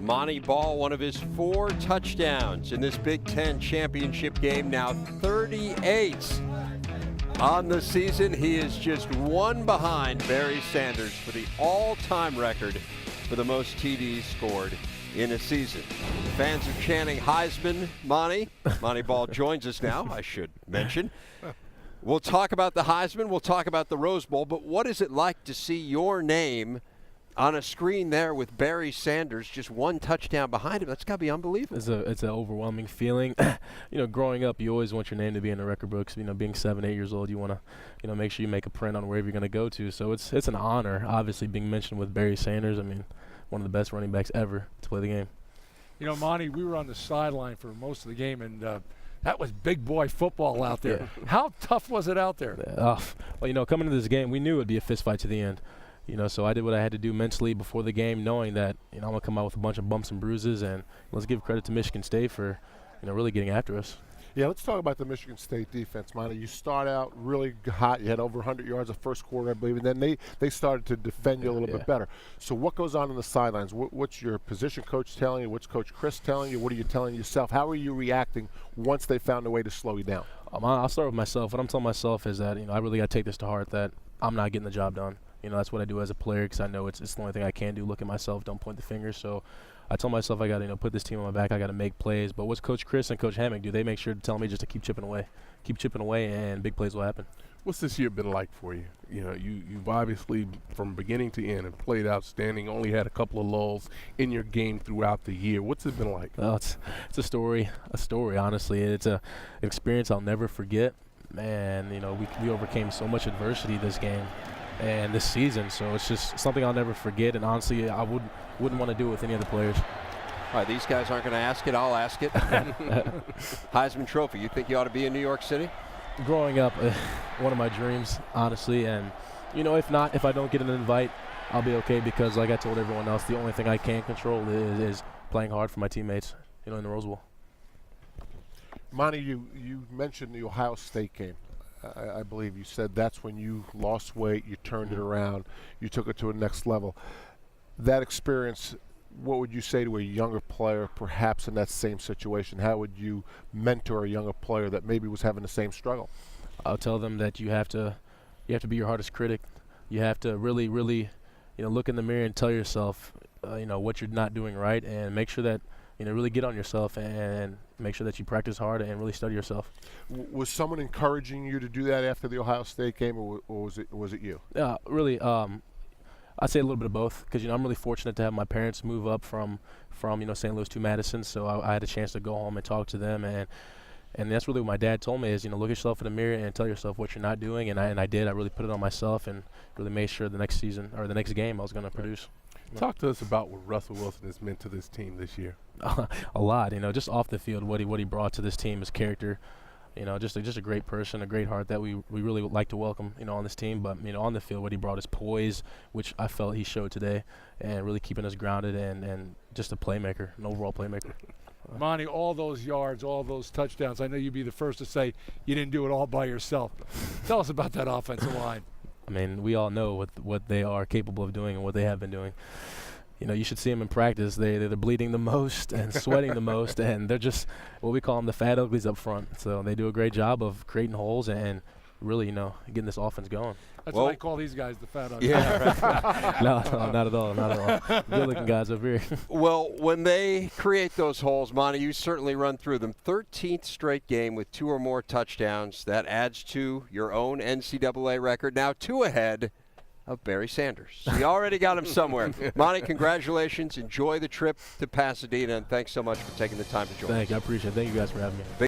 Montee Ball, one of his 4 touchdowns in this Big Ten championship game, now 38 on the season. He is just 1 behind Barry Sanders for the all-time record for the most TDs scored in a season. Fans are chanting Heisman, Montee. Montee Ball joins us now, I should mention. We'll talk about the Heisman, we'll talk about the Rose Bowl, but what is it like to see your name on a screen there with Barry Sanders, just 1 touchdown behind him? That's got to be unbelievable. It's an overwhelming feeling. Growing up, you always want your name to be in the record books. Being 7, 8 years old, you want to, make sure you make a print on wherever you're going to go to. So it's an honor, obviously, being mentioned with Barry Sanders. One of the best running backs ever to play the game. Montee, we were on the sideline for most of the game, and that was big boy football out there. Yeah. How tough was it out there? Well, coming into this game, we knew it would be a fist fight to the end. So I did what I had to do mentally before the game, knowing that, I'm going to come out with a bunch of bumps and bruises, and let's give credit to Michigan State for, really getting after us. Yeah, let's talk about the Michigan State defense, Montee. You start out really hot. You had over 100 yards the first quarter, I believe, and then they started to defend you a little bit better. So what goes on in the sidelines? What's your position coach telling you? What's Coach Chris telling you? What are you telling yourself? How are you reacting once they found a way to slow you down? I'll start with myself. What I'm telling myself is that, I really got to take this to heart, that I'm not getting the job done. That's what I do as a player, because I know it's the only thing I can do. Look at myself, don't point the finger. So I told myself I got to put this team on my back. I got to make plays. But what's Coach Chris and Coach Hammock do? They make sure to tell me just to keep chipping away, and big plays will happen. What's this year been like for you? You've obviously, from beginning to end, have played outstanding. Only had a couple of lulls in your game throughout the year. What's it been like? Well, it's a story. Honestly, it's an experience I'll never forget. And we overcame so much adversity this game and this season, so it's just something I'll never forget. And honestly, I wouldn't want to do it with any other players. All right, these guys aren't going to ask it. I'll ask it. Heisman Trophy. You think you ought to be in New York City? Growing up, one of my dreams, honestly. And if I don't get an invite, I'll be okay, because like I told everyone else, the only thing I can control is playing hard for my teammates, in the Rose Bowl. Montee, you mentioned the Ohio State game. I believe you said that's when you lost weight, you turned it around, you took it to a next level. That experience, what would you say to a younger player perhaps in that same situation? How would you mentor a younger player that maybe was having the same struggle? I'll tell them that you have to be your hardest critic. You have to really, really, look in the mirror and tell yourself, what you're not doing right, and make sure that, really get on yourself and make sure that you practice hard and really study yourself. Was someone encouraging you to do that after the Ohio State game, or was it you? Really, I'd say a little bit of both, because I'm really fortunate to have my parents move up from St. Louis to Madison, so I had a chance to go home and talk to them, and that's really what my dad told me is, look at yourself in the mirror and tell yourself what you're not doing, and I did. I really put it on myself and really made sure the next season or the next game I was going to produce. Talk to us about what Russell Wilson has meant to this team this year. A lot, just off the field, what he brought to this team, his character, just a great person, a great heart that we really would like to welcome, on this team. But on the field, what he brought is poise, which I felt he showed today, and really keeping us grounded and just a playmaker, an overall playmaker. Montee, all those yards, all those touchdowns, I know you'd be the first to say you didn't do it all by yourself. Tell us about that offensive line. We all know what they are capable of doing and what they have been doing. You should see them in practice. They're bleeding the most and sweating the most, and they're just what we call them the fat uglies up front. So they do a great job of creating holes and really, getting this offense going. That's what I call these guys, the fat uglies. Yeah, no, not at all. Good-looking guys over here. Well, when they create those holes, Montee, you certainly run through them. 13th straight game with 2 or more touchdowns. That adds to your own NCAA record. Now 2 ahead of Barry Sanders. You already got him somewhere. Montee, congratulations. Enjoy the trip to Pasadena, and thanks so much for taking the time to join us. Thank you. I appreciate it. Thank you guys for having me.